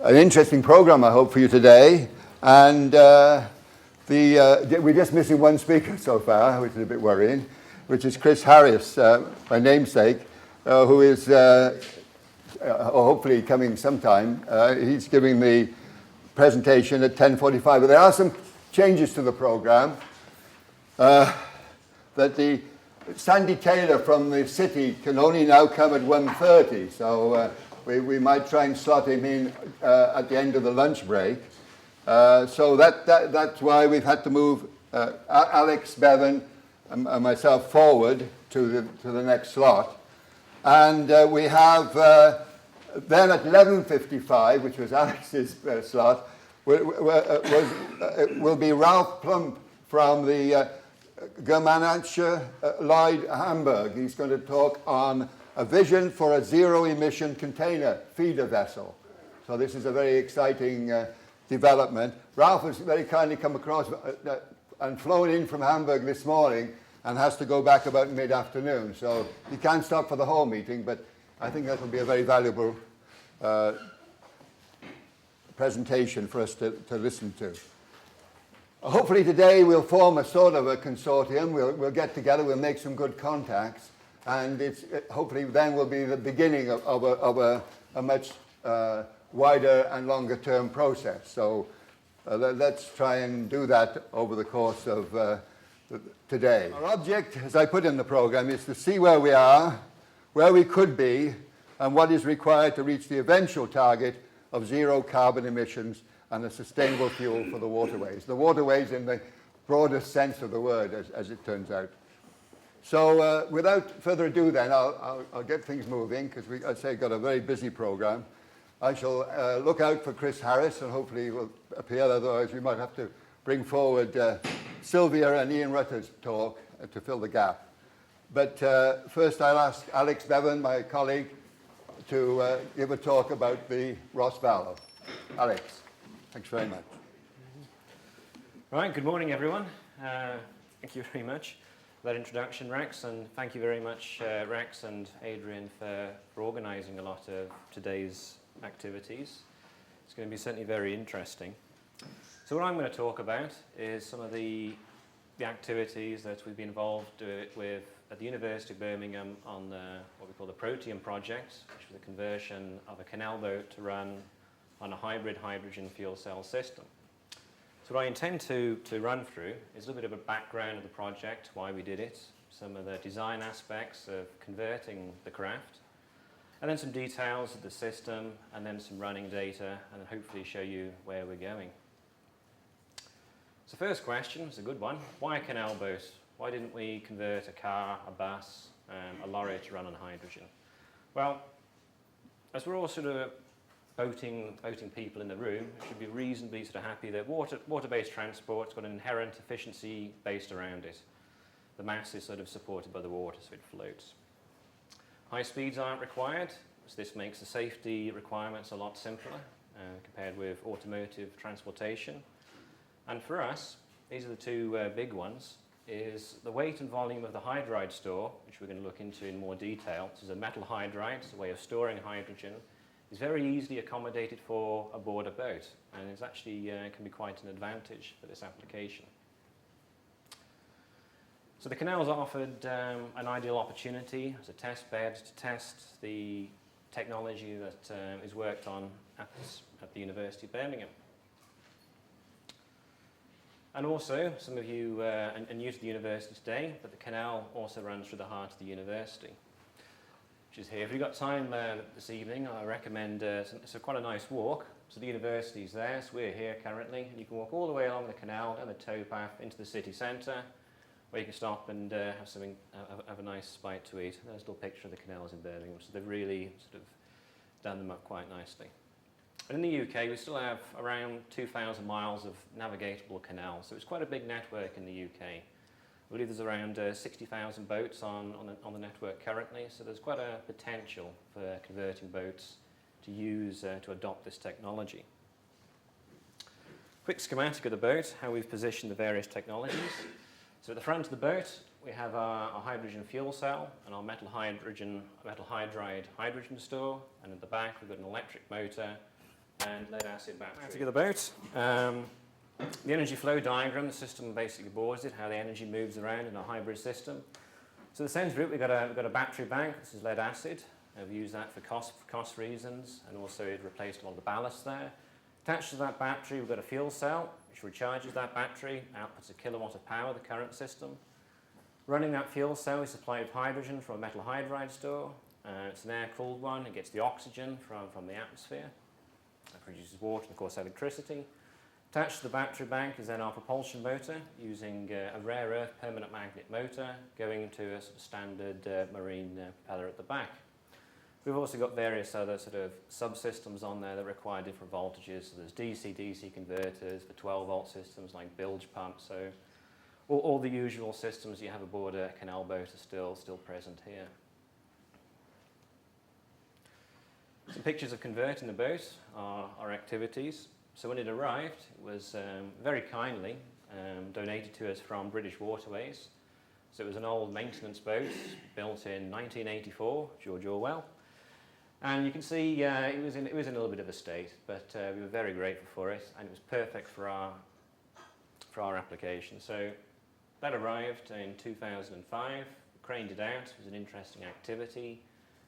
an interesting program, I hope, for you today. And we're just missing one speaker so far, which is a bit worrying, which is Chris Harris, my namesake, who is hopefully coming sometime. He's giving the presentation at 10:45. But there are some changes to the program. That the Sandy Taylor from the city can only now come at 1:30, so we might try and slot him in at the end of the lunch break. So that's why we've had to move Alex, Bevan, and myself forward to the next slot. And we have then at 11:55, which was Alex's slot, will be Ralph Plump from the Germanische Lloyd Hamburg. He's going to talk on a vision for a zero-emission container feeder vessel. So this is a very exciting development. Ralph has very kindly come across and flown in from Hamburg this morning and has to go back about mid-afternoon. So he can't stop for the whole meeting, but I think that will be a very valuable presentation for us to listen to. Hopefully today we'll form a sort of a consortium. We'll get together, we'll make some good contacts, and hopefully then will be the beginning of a much wider and longer term process. So let's try and do that over the course of today. Our object, as I put in the program, is to see where we are, where we could be, and what is required to reach the eventual target of zero carbon emissions and a sustainable fuel for the waterways. The waterways in the broadest sense of the word, as it turns out. So without further ado then, I'll get things moving, because I'd say got a very busy program. I shall look out for Chris Harris, and hopefully he will appear, otherwise we might have to bring forward Sylvia and Ian Rutter's talk to fill the gap. But first I'll ask Alex Bevan, my colleague, to give a talk about the RossBarlow. Alex. Thanks very much. Right, good morning everyone. Thank you very much for that introduction, Rex, and thank you very much, Rex and Adrian, for organising a lot of today's activities. It's going to be certainly very interesting. So what I'm going to talk about is some of the activities that we've been involved with at the University of Birmingham on what we call the PEM project, which was a conversion of a canal boat to run on a hybrid hydrogen fuel cell system. So what I intend to run through is a little bit of a background of the project, why we did it, some of the design aspects of converting the craft, and then some details of the system, and then some running data, and then hopefully show you where we're going. So first question, it's a good one, why a canal boat? Why didn't we convert a car, a bus, a lorry to run on hydrogen? Well, as we're all sort of boating people in the room, we should be reasonably sort of happy that water-based transport's got an inherent efficiency based around it. The mass is sort of supported by the water, so it floats. High speeds aren't required, so this makes the safety requirements a lot simpler compared with automotive transportation. And for us, these are the two big ones, is the weight and volume of the hydride store, which we're going to look into in more detail. This is a metal hydride, it's a way of storing hydrogen. Is very easily accommodated for aboard a boat, and it's actually can be quite an advantage for this application. So the canal's offered an ideal opportunity as a test bed to test the technology that is worked on at the University of Birmingham. And also, some of you are new to the university today, but the canal also runs through the heart of the university, which is here. If you've got time this evening, I recommend, it's quite a nice walk. So the university's there, so we're here currently, and you can walk all the way along the canal and the towpath into the city centre, where you can stop and have a nice bite to eat. There's a little picture of the canals in Birmingham, so they've really sort of done them up quite nicely. And in the UK, we still have around 2,000 miles of navigatable canals, so it's quite a big network in the UK. I believe there's around 60,000 boats on the network currently, so there's quite a potential for converting boats to use, to adopt this technology. Quick schematic of the boat, how we've positioned the various technologies. So at the front of the boat, we have our hydrogen fuel cell and our metal hydride hydrogen store, and at the back we've got an electric motor and lead acid battery. To the boat. The energy flow diagram, the system basically bores it, how the energy moves around in a hybrid system. So the centre of it, we've got a battery bank. This is lead acid. We've used that for cost reasons, and also it replaced a lot of the ballast there. Attached to that battery, we've got a fuel cell, which recharges that battery, outputs a kilowatt of power, the current system. Running that fuel cell, we supply with hydrogen from a metal hydride store. It's an air-cooled one. It gets the oxygen from the atmosphere. It produces water and, of course, electricity. Attached to the battery bank is then our propulsion motor, using a rare earth permanent magnet motor going into a sort of standard marine propeller at the back. We've also got various other sort of subsystems on there that require different voltages. So there's DC-DC converters for 12-volt systems like bilge pumps. So all the usual systems you have aboard a canal boat are still present here. Some pictures of converting the boat are our activities. So when it arrived, it was very kindly donated to us from British Waterways. So it was an old maintenance boat built in 1984, George Orwell. And you can see it was in a little bit of a state, but we were very grateful for it, and it was perfect for our application. So that arrived in 2005, craned it out. It was an interesting activity,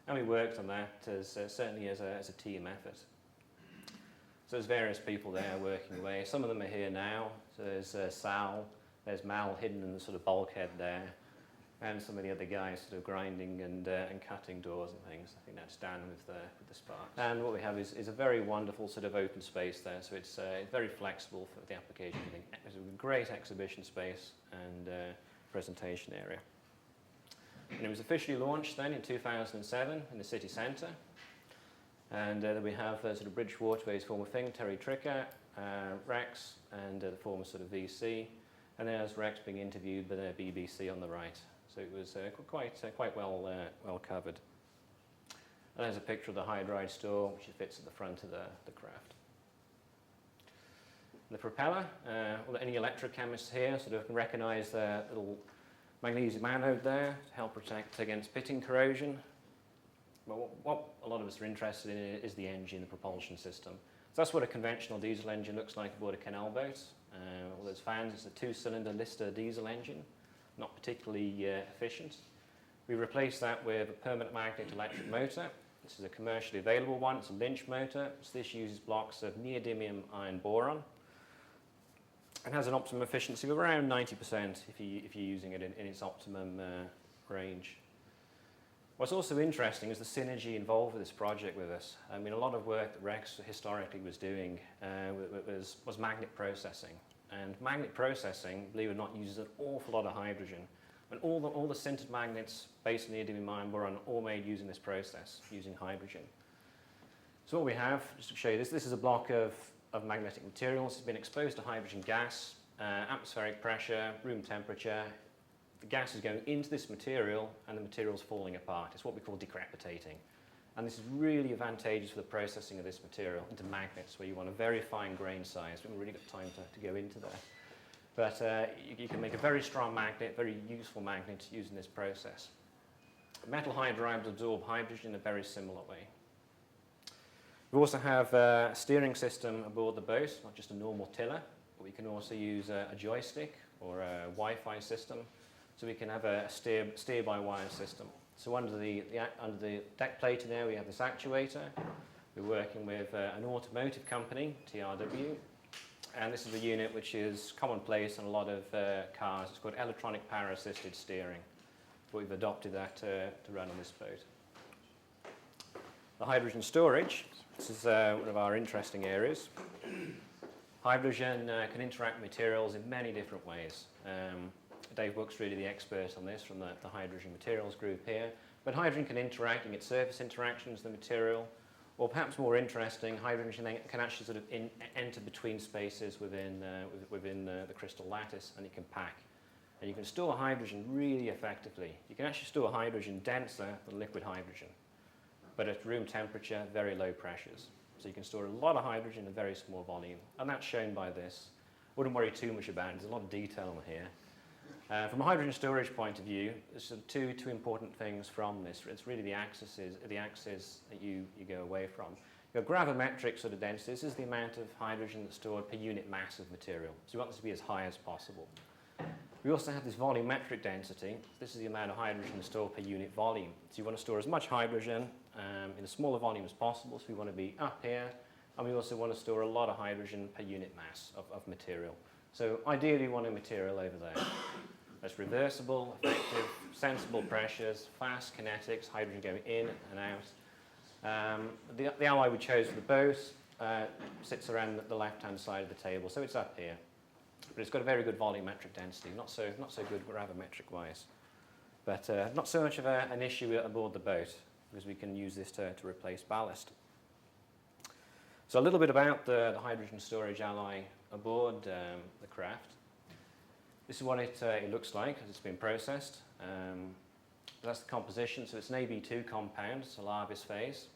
and we worked on that certainly as a team effort. So there's various people there working away. Some of them are here now. So there's Sal, there's Mal hidden in the sort of bulkhead there, and some of the other guys sort of grinding and cutting doors and things. I think that's Dan with the sparks. And what we have is a very wonderful sort of open space there. So it's very flexible for the application. I think it's a great exhibition space and presentation area. And it was officially launched then in 2007 in the city centre. And we have sort of British Waterways former thing, Terry Tricker, Rex, and the former sort of VC. And there's Rex being interviewed by the BBC on the right. So it was quite well covered. And there's a picture of the hydride store, which fits at the front of the craft. The propeller, well, any electrochemists here sort of can recognise the little magnesium anode there to help protect against pitting corrosion. But what a lot of us are interested in is the engine, the propulsion system. So that's what a conventional diesel engine looks like aboard a canal boat. All those fans, it's a 2-cylinder Lister diesel engine, not particularly efficient. We replaced that with a permanent magnet electric motor. This is a commercially available one. It's a Lynch motor. So this uses blocks of neodymium iron boron and has an optimum efficiency of around 90% if you're using it in its optimum range. What's also interesting is the synergy involved with this project with us. I mean, a lot of work that Rex historically was doing was magnet processing. And magnet processing, believe it or not, uses an awful lot of hydrogen. And all the sintered magnets based on neodymium iron boron are all made using this process, using hydrogen. So what we have, just to show you this is a block of magnetic materials. It's been exposed to hydrogen gas, atmospheric pressure, room temperature. The gas is going into this material and the material's falling apart. It's what we call decrepitating. And this is really advantageous for the processing of this material into magnets where you want a very fine grain size. We haven't really got time to go into that. But you can make a very strong magnet, very useful magnet using this process. Metal hydrides absorb hydrogen in a very similar way. We also have a steering system aboard the boat, not just a normal tiller, but we can also use a joystick or a Wi-Fi system. So we can have a steer-by-wire system. So under the deck plate in there, we have this actuator. We're working with an automotive company, TRW. And this is a unit which is commonplace in a lot of cars. It's called electronic power-assisted steering. But we've adopted that to run on this boat. The hydrogen storage. This is one of our interesting areas. Hydrogen can interact with materials in many different ways. Dave Book's really the expert on this from the hydrogen materials group here. But hydrogen can interact and get surface interactions with the material. Or perhaps more interesting, hydrogen can actually sort of enter between spaces within the crystal lattice, and it can pack. And you can store hydrogen really effectively. You can actually store hydrogen denser than liquid hydrogen, but at room temperature, very low pressures. So you can store a lot of hydrogen in a very small volume, and that's shown by this. Wouldn't worry too much about it. There's a lot of detail here. From a hydrogen storage point of view, there's sort of two important things from this. It's really the axes that you go away from. You We've got gravimetric sort of density. This is the amount of hydrogen that's stored per unit mass of material. So we want this to be as high as possible. We also have this volumetric density. This is the amount of hydrogen stored per unit volume. So you want to store as much hydrogen in a smaller volume as possible. So we want to be up here. And we also want to store a lot of hydrogen per unit mass of material. So ideally, we want a material over there that's reversible, effective, sensible pressures, fast kinetics, hydrogen going in and out. The alloy we chose for the boat sits around the left-hand side of the table, so it's up here. But it's got a very good volumetric density, not so good gravimetric-wise. But not so much of an issue aboard the boat, because we can use this to replace ballast. So a little bit about the hydrogen storage alloy aboard the craft. This is what it looks like as it's been processed. That's the composition, so it's an AB2 compound, it's a Larvis phase.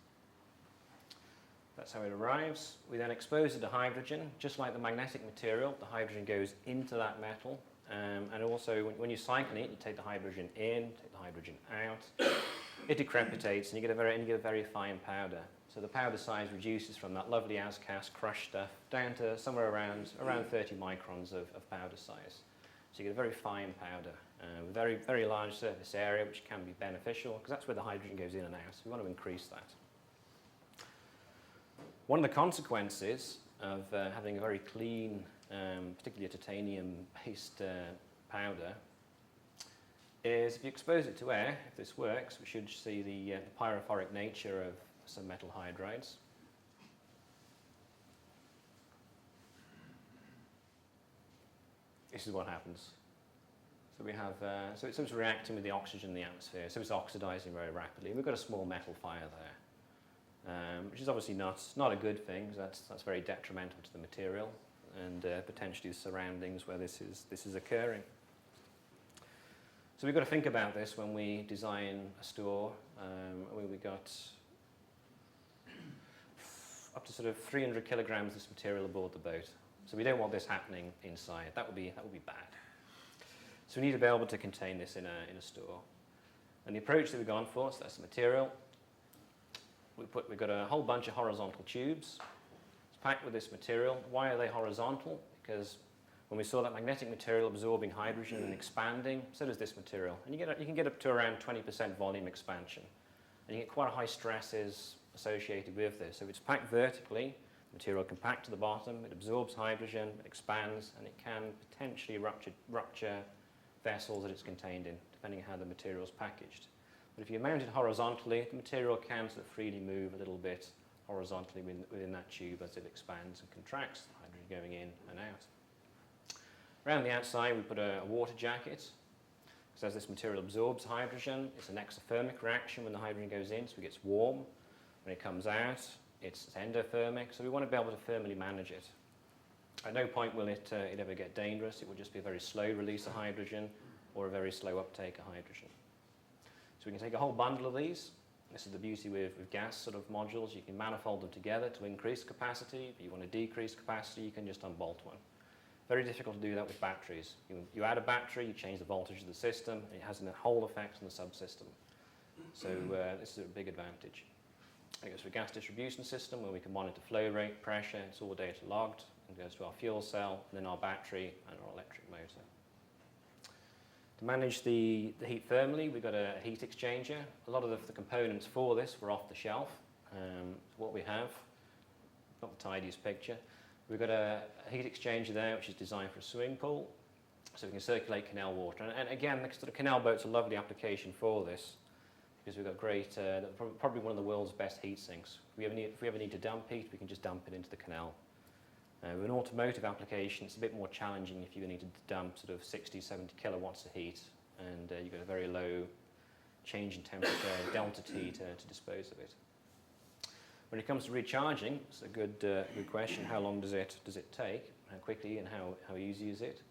That's how it arrives. We then expose it to hydrogen. Just like the magnetic material, the hydrogen goes into that metal. And also, when you cycle it, you take the hydrogen in, take the hydrogen out. It decrepitates, and you get a very fine powder. So the powder size reduces from that lovely as-cast crushed stuff down to somewhere around 30 microns of powder size. So you get a very fine powder with very, very large surface area, which can be beneficial because that's where the hydrogen goes in and out. So we want to increase that. One of the consequences of having a very clean, particularly a titanium-based powder, is if you expose it to air, if this works, we should see the pyrophoric nature of some metal hydrides. This is what happens. So we have, so it's reacting with the oxygen in the atmosphere, so it's oxidizing very rapidly. We've got a small metal fire there, which is obviously not a good thing, because that's very detrimental to the material and potentially the surroundings where this is occurring. So we've got to think about this when we design a store. We've got up to sort of 300 kilograms of this material aboard the boat. So we don't want this happening inside. That would be bad. So we need to be able to contain this in a store. And the approach that we've gone for, so that's the material. We've got a whole bunch of horizontal tubes. It's packed with this material. Why are they horizontal? Because when we saw that magnetic material absorbing hydrogen and expanding, so does this material. And you can get up to around 20% volume expansion. And you get quite high stresses associated with this. So if it's packed vertically, the material can pack to the bottom, it absorbs hydrogen, it expands, and it can potentially rupture vessels that it's contained in, depending on how the material is packaged. But if you mount it horizontally, the material can sort of freely move a little bit horizontally within that tube as it expands and contracts, the hydrogen going in and out. Around the outside, we put a water jacket. So as this material absorbs hydrogen, it's an exothermic reaction when the hydrogen goes in, so it gets warm. When it comes out, it's endothermic, so we want to be able to thermally manage it. At no point will it ever get dangerous. It will just be a very slow release of hydrogen or a very slow uptake of hydrogen. So we can take a whole bundle of these. This is the beauty with gas sort of modules. You can manifold them together to increase capacity. If you want to decrease capacity, you can just unbolt one. Very difficult to do that with batteries. You add a battery, you change the voltage of the system, and it has a whole effect on the subsystem. So this is a big advantage. It goes to a gas distribution system where we can monitor flow rate, pressure, it's all data logged, and goes to our fuel cell, and then our battery and our electric motor. To manage the heat thermally, we've got a heat exchanger. A lot of the components for this were off the shelf. What we have, not the tidiest picture, we've got a heat exchanger there which is designed for a swimming pool, so we can circulate canal water. And again, the canal boat's a lovely application for this, because we've got great, probably one of the world's best heat sinks. If we ever need to dump heat, we can just dump it into the canal. With an automotive application, it's a bit more challenging if you need to dump sort of 60, 70 kilowatts of heat, and you've got a very low change in temperature, delta T to dispose of it. When it comes to recharging, it's a good question. How long does it take? How quickly and how easy is it?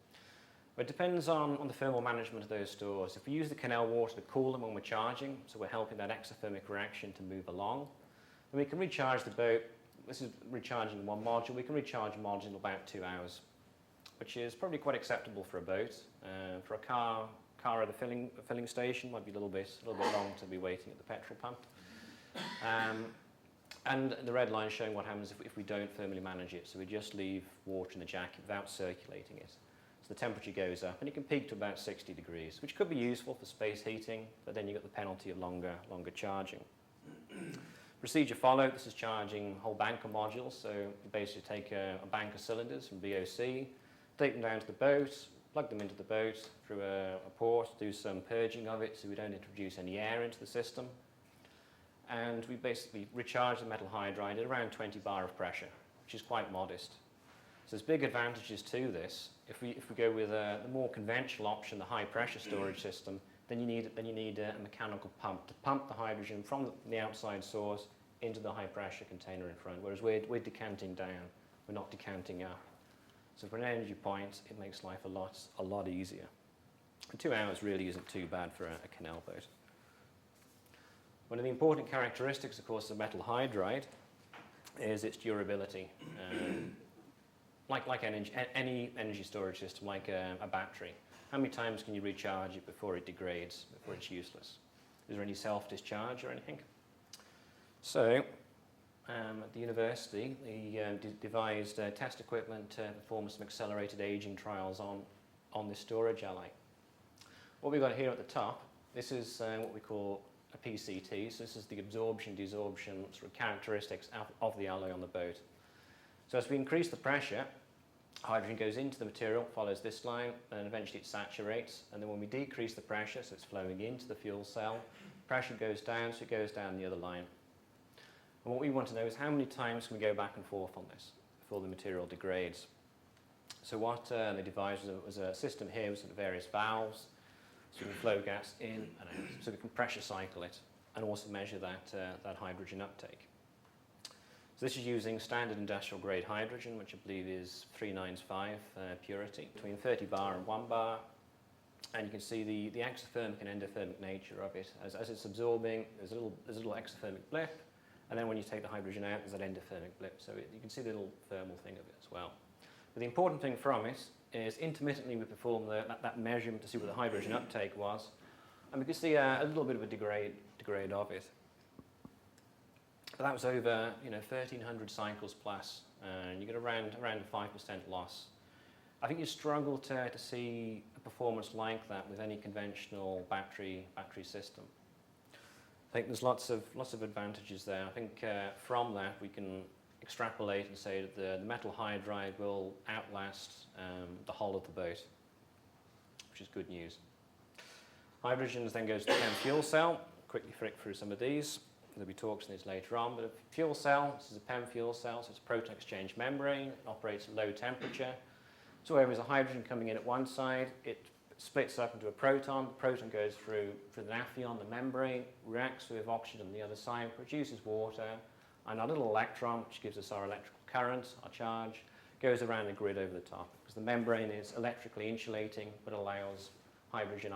Well, it depends on the thermal management of those stores. If we use the canal water to cool them when we're charging, so we're helping that exothermic reaction to move along, then we can recharge the boat. This is recharging one module. We can recharge a module in about 2 hours, which is probably quite acceptable for a boat. For a car at a filling station might be a little bit long to be waiting at the petrol pump. And the red line is showing what happens if we don't thermally manage it. So we just leave water in the jacket without circulating it. So the temperature goes up, and it can peak to about 60 degrees, which could be useful for space heating, but then you've got the penalty of longer charging. Procedure followed. This is charging whole banker modules. So you basically take a bank of cylinders from BOC, take them down to the boat, plug them into the boat through a port, do some purging of it so we don't introduce any air into the system. And we basically recharge the metal hydride at around 20 bar of pressure, which is quite modest. So there's big advantages to this. If we go with the more conventional option, the high pressure storage system, then you need a mechanical pump to pump the hydrogen from the outside source into the high pressure container in front, whereas we're decanting down, we're not decanting up. So for an energy point, it makes life a lot easier. And 2 hours really isn't too bad for a canal boat. One of the important characteristics, of course, of metal hydride is its durability. Like any energy storage system, like a battery. How many times can you recharge it before it degrades, before it's useless? Is there any self-discharge or anything? So, at the university, they devised test equipment to perform some accelerated aging trials on this storage alloy. What we've got here at the top, this is what we call a PCT, so this is the absorption-desorption sort of characteristics of the alloy on the boat. So as we increase the pressure, hydrogen goes into the material, follows this line, and eventually it saturates. And then when we decrease the pressure, so it's flowing into the fuel cell, pressure goes down, so it goes down the other line. And what we want to know is how many times can we go back and forth on this before the material degrades. So what they devised was a system here with sort of various valves, so we can flow gas in and out, so we can pressure cycle it and also measure that hydrogen uptake. So this is using standard industrial grade hydrogen, which I believe is 395 purity, between 30 bar and 1 bar. And you can see the exothermic and endothermic nature of it. As it's absorbing, there's a little exothermic blip, and then when you take the hydrogen out, there's that endothermic blip. So you can see the little thermal thing of it as well. But the important thing from it is intermittently we perform that measurement to see what the hydrogen uptake was, and we can see a little bit of a degrade of it. But that was over 1,300 cycles plus, and you get around 5% loss. I think you struggle to see a performance like that with any conventional battery system. I think there's lots of advantages there. I think from that we can extrapolate and say that the metal hydride will outlast the hull of the boat, which is good news. Hydrogen then goes to the PEM fuel cell. Quickly flick through some of these. There'll be talks on this later on, but a fuel cell, this is a PEM fuel cell, so it's a proton exchange membrane, it operates at low temperature. So where there's a hydrogen coming in at one side, it splits up into a proton. The proton goes through the naphion, the membrane, reacts with oxygen on the other side, produces water, and our little electron, which gives us our electrical current, our charge, goes around the grid over the top, because the membrane is electrically insulating, but allows hydrogen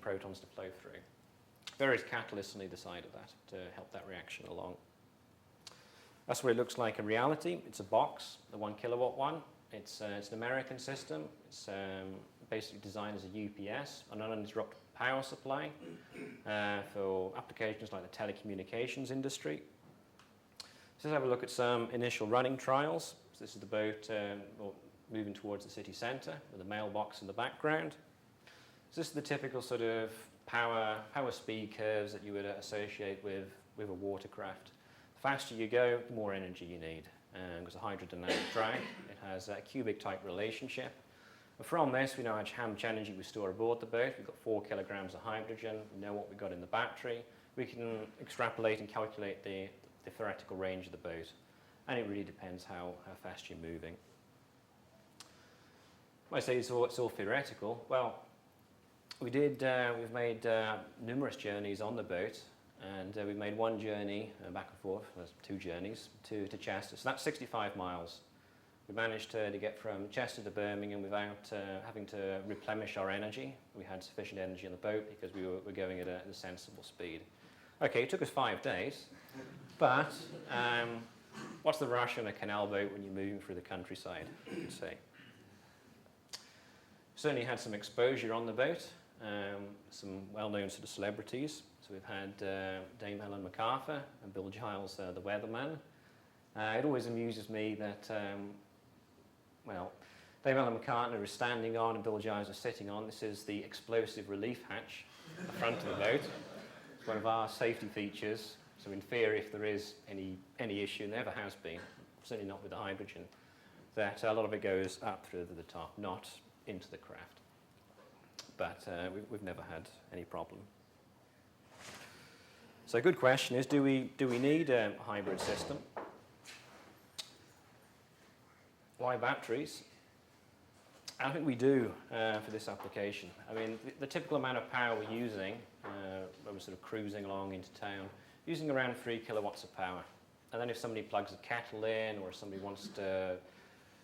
protons to flow through. Various catalysts on either side of that to help that reaction along. That's what it looks like in reality. It's a box, the 1 kilowatt one. It's an American system. It's basically designed as a UPS, an uninterruptible power supply for applications like the telecommunications industry. So let's have a look at some initial running trials. So this is the boat moving towards the city centre with a mailbox in the background. So this is the typical sort of power speed curves that you would associate with a watercraft. The faster you go, the more energy you need. Because the hydrodynamic drag, it has a cubic type relationship. And from this, we know how much energy we store aboard the boat. We've got 4 kilograms of hydrogen. We know what we've got in the battery. We can extrapolate and calculate the theoretical range of the boat. And it really depends how fast you're moving. When I say it's all theoretical, well, we've made numerous journeys on the boat. And we made one journey back and forth, there's 2 journeys, to Chester. So that's 65 miles. We managed to get from Chester to Birmingham without having to replenish our energy. We had sufficient energy on the boat because we were going at a sensible speed. Okay, it took us 5 days, but what's the rush on a canal boat when you're moving through the countryside, you could say. Certainly had some exposure on the boat, some well-known sort of celebrities. So we've had Dame Helen MacArthur and Bill Giles, the weatherman. It always amuses me that, well, Dame Helen MacArthur is standing on and Bill Giles is sitting on. This is the explosive relief hatch at the front of the boat. It's one of our safety features. So in theory, if there is any issue, and there never has been, certainly not with the hydrogen, that a lot of it goes up through to the top, not into the craft. But we've never had any problem. So a good question is, do we need a hybrid system? Why batteries? I think we do for this application. I mean, the typical amount of power we're using, when we're sort of cruising along into town, using around 3 kilowatts of power. And then if somebody plugs a kettle in, or somebody wants to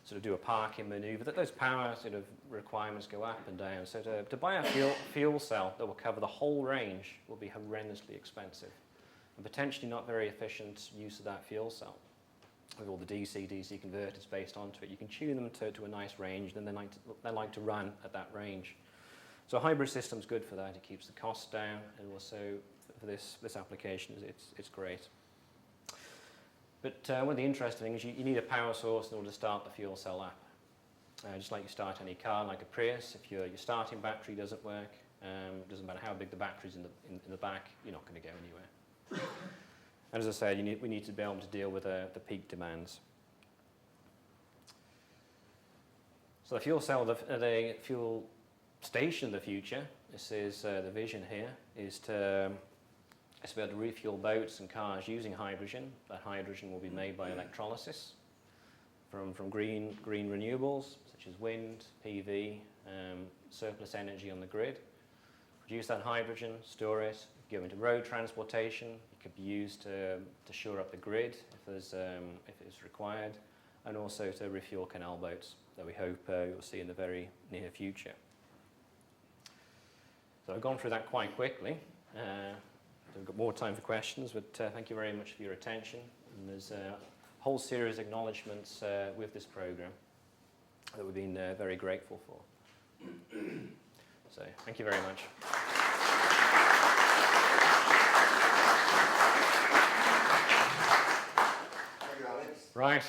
sort of do a parking maneuver, that those power sort of requirements go up and down. So to buy a fuel cell that will cover the whole range will be horrendously expensive, and potentially not very efficient use of that fuel cell. With all the DC converters based onto it, you can tune them to a nice range, and then they like to run at that range. So a hybrid system's good for that. It keeps the costs down, and also for this application, it's great. But one of the interesting things is you need a power source in order to start the fuel cell up. Just like you start any car, like a Prius, if your starting battery doesn't work, it doesn't matter how big the battery's in the back, you're not going to go anywhere. And as I said, we need to be able to deal with the peak demands. So the fuel cell, the fuel station of the future, this is the vision here, is to be able to refuel boats and cars using hydrogen. That hydrogen will be made by electrolysis from green renewables, such as wind, PV, surplus energy on the grid. Produce that hydrogen, store it, go into road transportation. It could be used to shore up the grid if it's required, and also to refuel canal boats that we hope you'll see in the very near future. So I've gone through that quite quickly. We've got more time for questions, but thank you very much for your attention. And there's a whole series of acknowledgements with this program that we've been very grateful for. So thank you very much. Thank you, Alex. Right.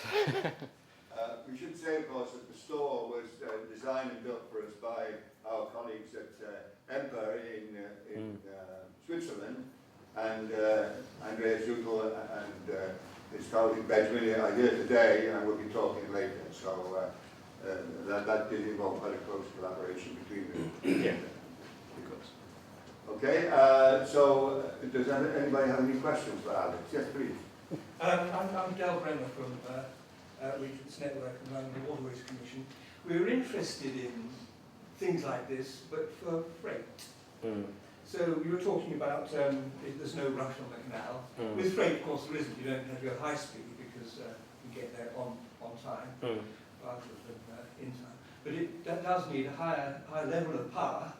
We should say, of course, that the store was designed and built for us by our colleagues at EMPA in Switzerland, and Andreas, Zuttel and his colleague Bevan are here today, and we'll be talking later. So that did involve quite a close collaboration between them. Yeah, of course. Okay, so does anybody have any questions for Alex? Yes, please. I'm Del Brenner from Regents Network and I'm the Waterways Commission. We were interested in things like this, but for freight. So you were talking about there's no rush on the canal. With freight, of course, there isn't. You don't have to go high speed because you get there on time rather than in time. But that does need a higher level of power,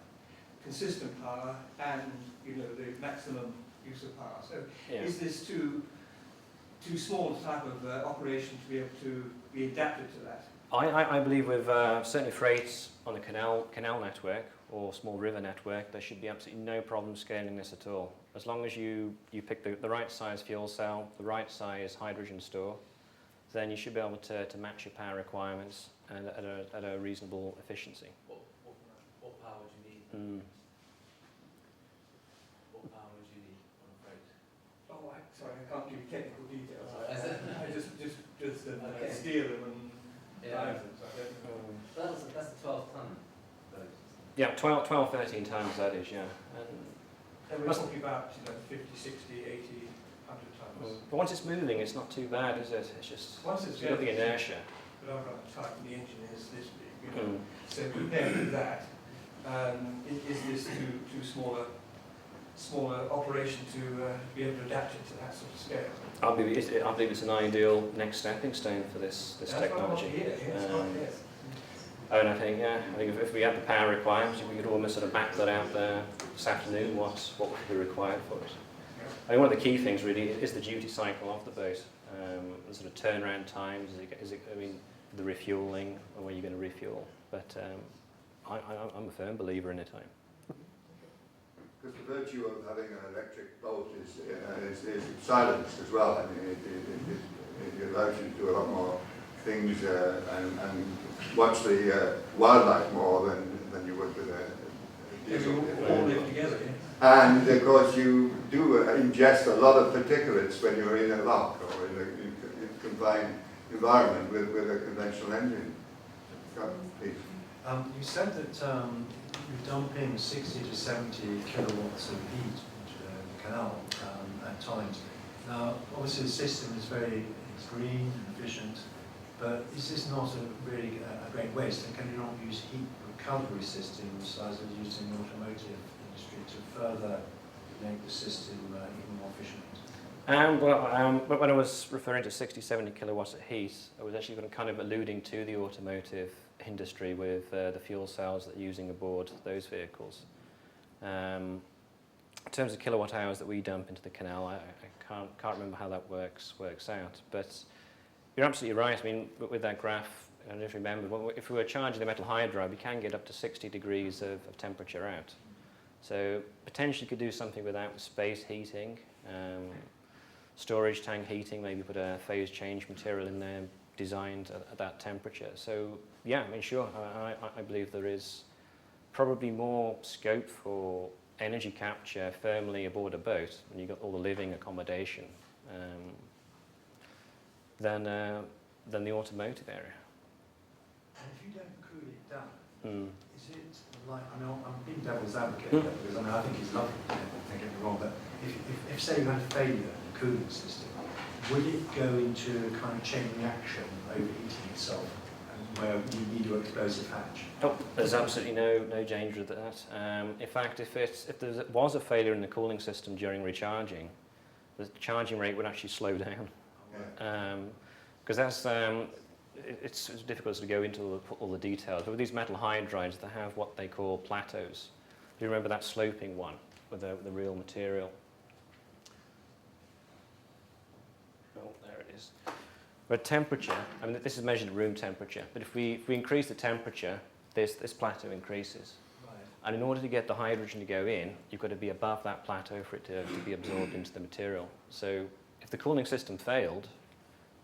consistent power, and the maximum use of power. So is this too small a type of operation to be able to be adapted to that? I believe with certainly freights on the canal network or small river network, there should be absolutely no problem scaling this at all. As long as you pick the right size fuel cell, the right size hydrogen store, then you should be able to match your power requirements and at a reasonable efficiency. What power would you need? What power would you need on a freight? Oh, sorry, I can't give you technical details. I just Okay. steer them and Yeah. drive them. So I don't know. That's a 12-ton boat. Yeah, 12, 13 tons that is, yeah. And we're talking about 50, 60, 80, 100 tons. But once it's moving, it's not too bad, is it? It's just Once it's got the inertia. But I've got a type, the engine is this big. So compared with that, is this too smaller operation to be able to adapt it to that sort of scale? I believe it's an ideal next stepping stone for this technology. Yes. And I think if we had the power requirements, we could almost sort of map that out there this afternoon, what would be required for it. I mean, one of the key things really is the duty cycle of the boat, the sort of turnaround times, the refuelling, and when you're going to refuel. But I'm a firm believer in it. Because the virtue of having an electric boat is silence as well. I mean, it allows you to do a lot more things and watch the wildlife more than you would with a diesel. We all live together, yeah. And of course you do ingest a lot of particulates when you're in a lock or in a confined environment with a conventional engine. Please. You said that you're dumping 60 to 70 kilowatts of heat into the canal at times. Now, obviously the system is very green and efficient, but is this not really a great waste? And can you not use heat recovery systems as is used in the automotive industry to further make the system even more efficient? But when I was referring to 60, 70 kilowatts of heat, I was actually kind of alluding to the automotive industry with the fuel cells that are using aboard those vehicles. In terms of kilowatt hours that we dump into the canal, I can't remember how that works out. But you're absolutely right. I mean, with that graph, I don't remember, if we were charging the metal hydride, we can get up to 60 degrees of temperature out. So potentially you could do something with that with space heating, storage tank heating, maybe put a phase change material in there designed at that temperature. So yeah, I mean, sure, I believe there is probably more scope for energy capture firmly aboard a boat when you've got all the living accommodation than the automotive area. And if you don't cool it down, is it like, I know I'm being devil's advocate here, because I mean, I think it's lovely, don't get me wrong, but if say you had a failure in the cooling system, would it go into a kind of chain reaction overheating itself, where you need your explosive hatch? Oh, there's absolutely no danger of that. In fact, if there was a failure in the cooling system during recharging, the charging rate would actually slow down. Because that's it's difficult to go into all the details. But with these metal hydrides, they have what they call plateaus. Do you remember that sloping one with the real material? Oh, there it is. But temperature, I mean, this is measured at room temperature, but if we increase the temperature, this plateau increases. Right. And in order to get the hydrogen to go in, you've got to be above that plateau for it to be absorbed into the material. So if the cooling system failed,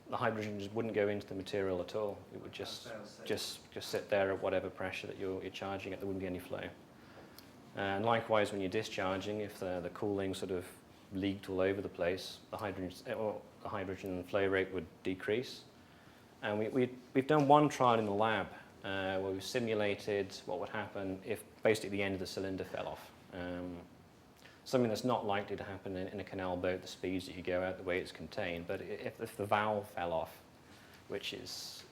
the hydrogen just wouldn't go into the material at all. It would just sit there at whatever pressure that you're charging it. There wouldn't be any flow. And likewise, when you're discharging, if the cooling sort of leaked all over the place, the hydrogen flow rate would decrease. And we've done one trial in the lab where we've simulated what would happen if basically the end of the cylinder fell off. Something that's not likely to happen in a canal boat, the speeds that you go out, the way it's contained. But if the valve fell off, which is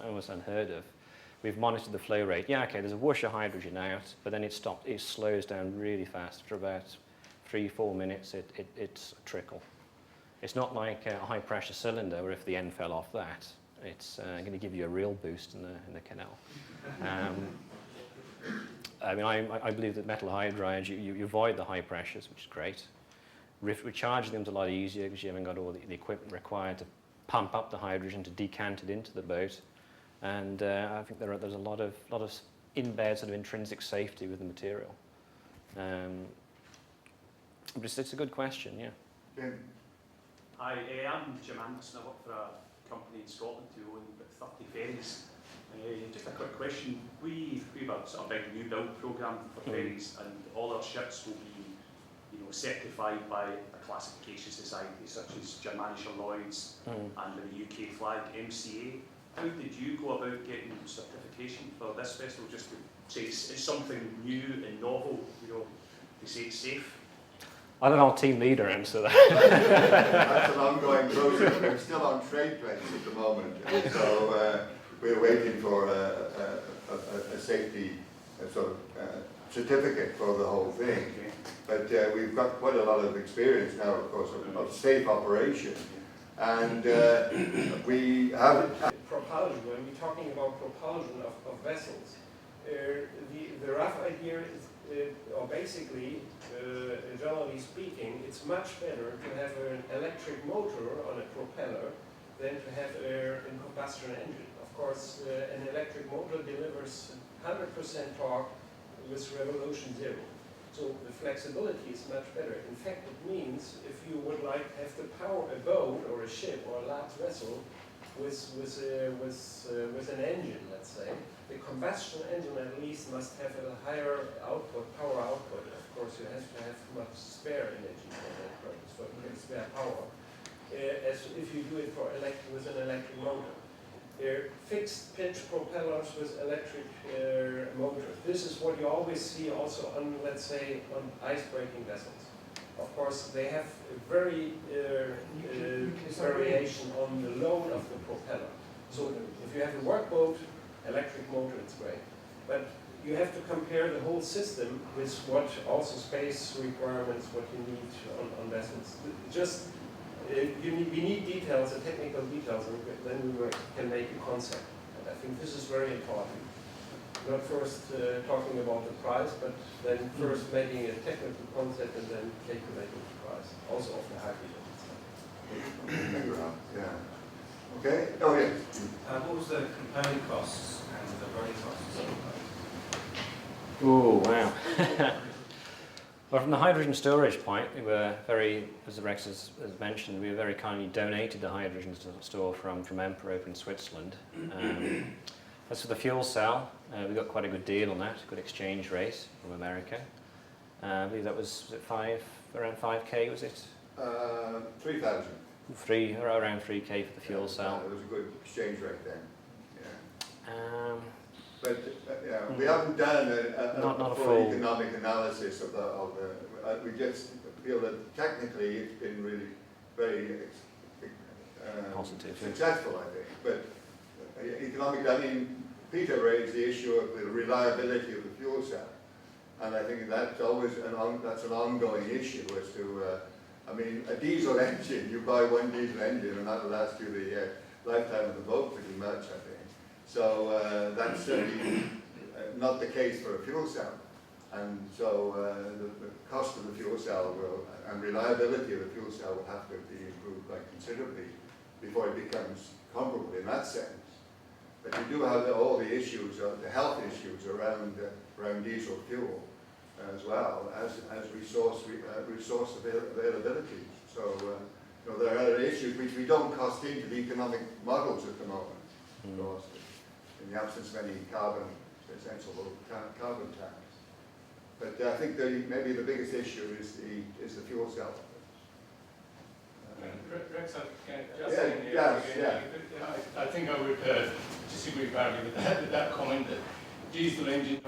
almost unheard of, we've monitored the flow rate. Yeah, okay, there's a whoosh of hydrogen out, but then it slows down really fast. For about 3-4 minutes, it's a trickle. It's not like a high-pressure cylinder where if the end fell off that, it's going to give you a real boost in the canal. I mean, I believe that metal hydrides, you avoid the high pressures, which is great. Recharging them is a lot easier because you haven't got all the equipment required to pump up the hydrogen to decant it into the boat. And I think there's a lot of in-bed sort of intrinsic safety with the material. But it's a good question, yeah. Jim. Hi, I'm Jim Anderson. I work for a company in Scotland who own about 30 ferries. Just a quick question. We've a sort of big new build programme for ferries, and all our ships will be, certified by a classification society such as Germanischer Lloyd's and the UK flag MCA. How did you go about getting certification for this vessel? Just to say it's something new and novel, to say it's safe. I don't know, team leader answer that. That's an ongoing process. We're still on trade plates at the moment, and so we're waiting for a safety sort of certificate for the whole thing. But we've got quite a lot of experience now, of course, of safe operation, and we have propulsion. When we're talking about propulsion of vessels, the rough idea is, or basically, generally speaking, it's much better to have an electric motor on a propeller than to have a combustion engine. Of course, an electric motor delivers 100% torque with revolution zero. So the flexibility is much better. In fact, it means if you would like to have to power a boat or a ship or a large vessel with an engine, let's say, the combustion engine at least must have a higher output, power output. Of course, you have to have much spare energy for that purpose, for spare power, as if you do it for with an electric motor. They're fixed pitch propellers with electric motors. This is what you always see also on, let's say, on ice-breaking vessels. Of course, they have a very variation on the load of the propeller. So if you have a workboat, electric motor, it's great. But you have to compare the whole system with what also space requirements, what you need on vessels. Just we need details, technical details, and then we can make a concept. And I think this is very important. Not first talking about the price, but then first making a technical concept and then calculating the price, also of the hydrogen. Yeah. Okay? Oh, yes. What was the component costs and the running costs? Oh, wow. Well, from the hydrogen storage point, we were very, as Rex has mentioned, we were very kindly donated the hydrogen store from EMPA over in Switzerland. As for the fuel cell, we got quite a good deal on that, good exchange rate from America. I believe that was around 5k, was it? 3,000. Around 3k for the fuel cell. It was a good exchange rate then. Yeah. But we haven't done a full full economic analysis of the. We just feel that technically it's been really very positive, successful, I think. But economically, I mean, Peter raised the issue of the reliability of the fuel cell, and I think that's always that's an ongoing issue as to. I mean, a diesel engine, you buy one diesel engine and that'll last you the lifetime of the boat pretty much, I think. So that's certainly not the case for a fuel cell. And so the cost of the fuel cell and reliability of the fuel cell will have to be improved quite considerably before it becomes comparable in that sense. But you do have all the issues, the health issues around diesel fuel as well as resource availability. So there are issues which we don't cost into the economic models at the moment, of course, in the absence of any sensible carbon tax. But I think maybe the biggest issue is the fuel cell. Rex, I think I would disagree badly with that comment that diesel engine